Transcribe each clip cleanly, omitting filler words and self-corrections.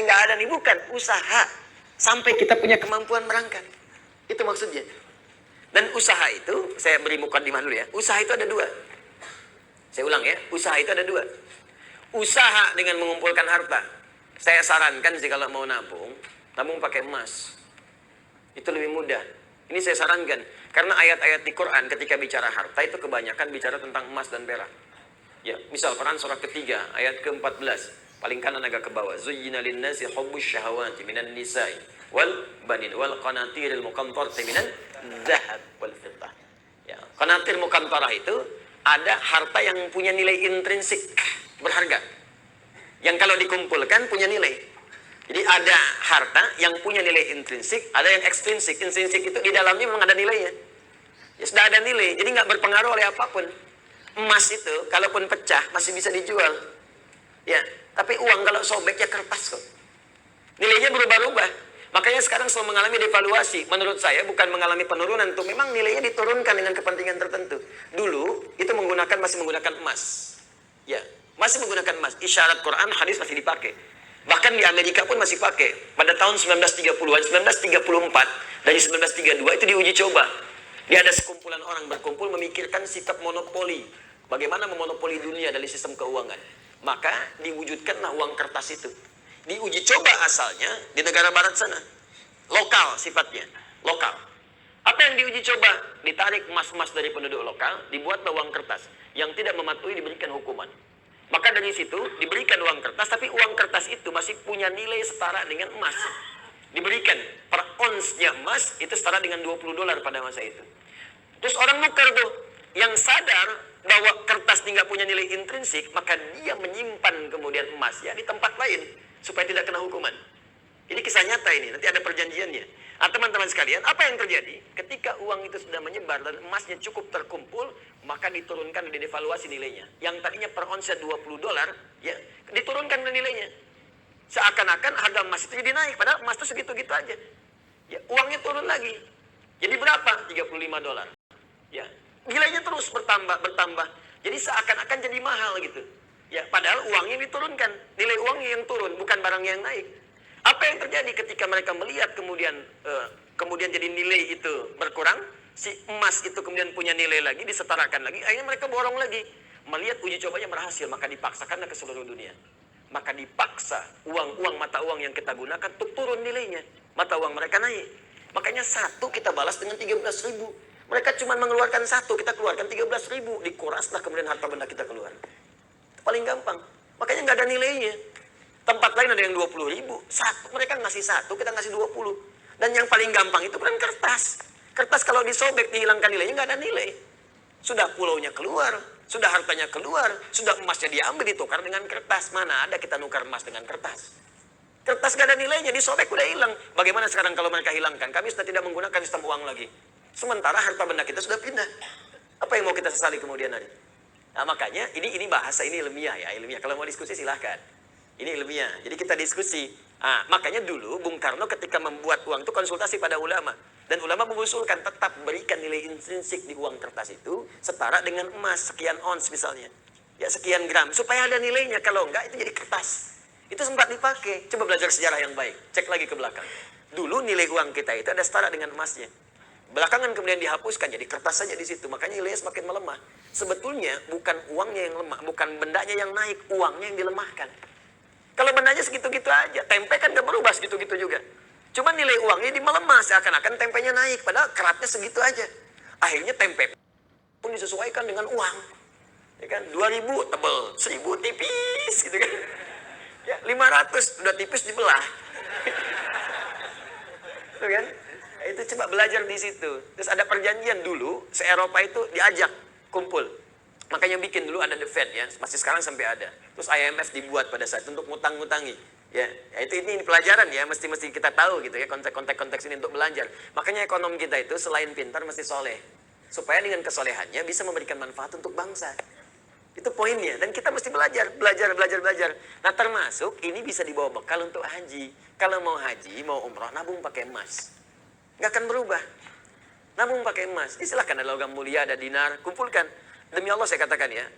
nggak ada nih, bukan. Usaha. Sampai kita punya kemampuan berangkat. Itu maksudnya. Dan usaha itu, saya beri mukadimah dulu ya. Usaha itu ada dua. Saya ulang ya, usaha itu ada dua. Usaha dengan mengumpulkan harta. Saya sarankan sih kalau mau nabung, nabung pakai emas. Itu lebih mudah. Ini saya sarankan. Karena ayat-ayat di Quran ketika bicara harta itu kebanyakan bicara tentang emas dan perak. Ya, misal Quran surah ketiga, ayat ke-14. Paling kanan agak ke bawah. Zuyyina lin-nasi hubbus syahawati minan nisa'i wal banin wal qanatiril muqantarati minan dzahab wal fiddah. Ya, qanatir muqantarah itu ada harta yang punya nilai intrinsik, berharga. Yang kalau dikumpulkan punya nilai. Jadi ada harta yang punya nilai intrinsik, ada yang ekstrinsik. Intrinsik itu di dalamnya memang ada nilainya. Ya sudah ada nilai, jadi nggak berpengaruh oleh apapun. Emas itu, kalaupun pecah, masih bisa dijual. Ya, tapi uang kalau sobek ya kertas kok. Nilainya berubah-ubah. Makanya sekarang selalu mengalami devaluasi. Menurut saya bukan mengalami penurunan tuh, memang nilainya diturunkan dengan kepentingan tertentu. Dulu itu masih menggunakan emas. Ya, masih menggunakan emas. Isyarat Quran, hadis masih dipakai. Bahkan di Amerika pun masih pakai. Pada tahun 1930-an, 1934 dari 1932 itu diuji coba. Dia ada sekumpulan orang berkumpul memikirkan sikap monopoli. Bagaimana memonopoli dunia dari sistem keuangan. Maka diwujudkanlah uang kertas itu. Diuji coba asalnya di negara barat sana. Lokal sifatnya. Lokal. Apa yang diuji coba? Ditarik emas-emas dari penduduk lokal, dibuatlah uang kertas. Yang tidak mematuhi diberikan hukuman. Maka dari situ diberikan uang kertas, tapi uang kertas itu masih punya nilai setara dengan emas. Diberikan per onsnya emas itu setara dengan $20 pada masa itu. Terus orang nukar tuh, yang sadar bahwa kertas ini nggak punya nilai intrinsik, maka dia menyimpan kemudian emasnya di tempat lain supaya tidak kena hukuman. Ini kisah nyata ini, nanti ada perjanjiannya. Nah, teman-teman sekalian, apa yang terjadi? Ketika uang itu sudah menyebar dan emasnya cukup terkumpul, maka diturunkan dan didevaluasi nilainya. Yang tadinya per onsnya $20, ya, diturunkan nilainya. Seakan-akan harga emas itu jadi naik, padahal emas itu segitu-gitu aja. Ya, uangnya turun lagi. Jadi berapa? $35. Ya, nilainya terus bertambah. Jadi seakan-akan jadi mahal gitu. Ya, padahal uangnya diturunkan, nilai uangnya yang turun, bukan barangnya yang naik. Apa yang terjadi ketika mereka melihat kemudian jadi nilai itu berkurang, si emas itu kemudian punya nilai lagi, disetarakan lagi, akhirnya mereka borong lagi. Melihat uji cobanya berhasil, maka dipaksakanlah ke seluruh dunia. Maka dipaksa uang mata uang yang kita gunakan untuk turun nilainya. Mata uang mereka naik. Makanya satu kita balas dengan 13.000. Mereka cuma mengeluarkan satu, kita keluarkan 13.000. Dikuraslah kemudian harta benda kita keluar. Itu paling gampang. Makanya nggak ada nilainya. Tempat lain ada yang 20.000. Mereka ngasih satu, kita ngasih 20. Dan yang paling gampang itu kan kertas. Kertas kalau disobek, dihilangkan nilainya, nggak ada nilai. Sudah pulaunya keluar, sudah hartanya keluar, sudah emasnya diambil, ditukar dengan kertas. Mana ada kita nukar emas dengan kertas? Kertas nggak ada nilainya, disobek udah hilang. Bagaimana sekarang kalau mereka hilangkan? Kami sudah tidak menggunakan sistem uang lagi. Sementara harta benda kita sudah pindah. Apa yang mau kita sesali kemudian hari? Nah, makanya ini bahasa, ini ilmiah ya, ilmiah. Kalau mau diskusi silahkan. Ini ilmiah. Jadi kita diskusi. Makanya dulu Bung Karno ketika membuat uang itu konsultasi pada ulama. Dan ulama mengusulkan tetap berikan nilai intrinsik di uang kertas itu setara dengan emas sekian ons misalnya. Ya sekian gram. Supaya ada nilainya. Kalau enggak itu jadi kertas. Itu sempat dipakai. Coba belajar sejarah yang baik. Cek lagi ke belakang. Dulu nilai uang kita itu ada setara dengan emasnya. Belakangan kemudian dihapuskan jadi kertas saja di situ. Makanya nilainya semakin melemah. Sebetulnya bukan uangnya yang lemah. Bukan bendanya yang naik. Uangnya yang dilemahkan. Kalau bendanya segitu-gitu aja, tempe kan gak berubah segitu-gitu juga. Cuma nilai uangnya melemah, seakan-akan tempenya naik, padahal keratnya segitu aja. Akhirnya tempe pun disesuaikan dengan uang. Ya kan, 2.000 tebel, 1.000 tipis gitu kan. Ya, 500 udah tipis dibelah. Itu kan? Itu coba belajar di situ. Terus ada perjanjian dulu, se-Eropa itu diajak kumpul. Makanya bikin dulu ada The Fed ya, masih sekarang sampai ada. Terus IMF dibuat pada saat untuk ngutang-ngutangi. Ya, itu ini pelajaran ya, mesti kita tahu gitu ya, konteks ini untuk belajar. Makanya ekonom kita itu selain pintar mesti soleh. Supaya dengan kesolehannya bisa memberikan manfaat untuk bangsa. Itu poinnya. Dan kita mesti belajar. Nah termasuk ini bisa dibawa bekal untuk haji. Kalau mau haji, mau umroh, nabung pakai emas. Nggak akan berubah. Nabung pakai emas. Silahkan ada logam mulia, ada dinar, kumpulkan. Demi Allah saya katakan ya,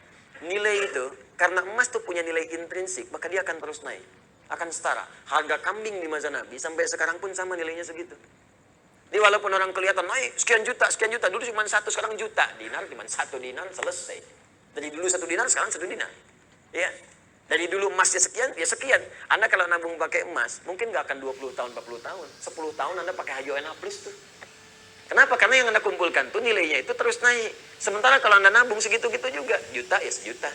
nilai itu, karena emas itu punya nilai intrinsik, maka dia akan terus naik. Akan setara. Harga kambing di masa Nabi sampai sekarang pun sama nilainya segitu. Jadi walaupun orang kelihatan naik sekian juta, dulu cuma satu, sekarang juta. Dinar cuma 1 dinar, selesai. Dari dulu 1 dinar, sekarang 1 dinar. Ya. Dari dulu emasnya sekian, ya sekian. Anda kalau nabung pakai emas, mungkin nggak akan 20 tahun, 40 tahun. 10 tahun Anda pakai HJONA Plus tuh. Kenapa? Karena yang Anda kumpulkan tuh nilainya itu terus naik. Sementara kalau Anda nabung segitu-gitu juga, juta ya sejuta.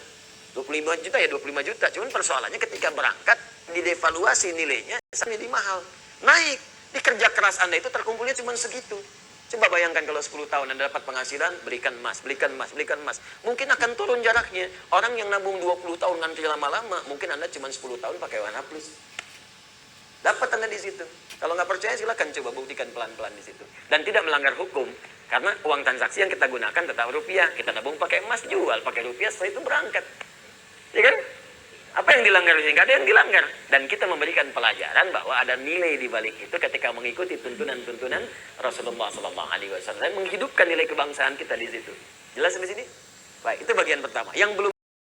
25 juta ya 25 juta. Cuman persoalannya ketika berangkat, didevaluasi nilainya, jadi mahal. Naik. Di kerja keras Anda itu terkumpulnya cuma segitu. Coba bayangkan kalau 10 tahun Anda dapat penghasilan, belikan emas, belikan emas, belikan emas. Mungkin akan turun jaraknya. Orang yang nabung 20 tahun nanti lama-lama, mungkin Anda cuma 10 tahun pakai warna plus. Dapat Anda di situ. Kalau nggak percaya silakan coba buktikan pelan-pelan di situ. Dan tidak melanggar hukum. Karena uang transaksi yang kita gunakan tetap rupiah. Kita nabung pakai emas, jual pakai rupiah, setelah itu berangkat. Ya kan? Apa yang dilanggar di sini? Nggak ada yang dilanggar. Dan kita memberikan pelajaran bahwa ada nilai di balik itu ketika mengikuti tuntunan-tuntunan Rasulullah SAW, menghidupkan nilai kebangsaan kita di situ. Jelas di sini? Baik, itu bagian pertama. Yang belum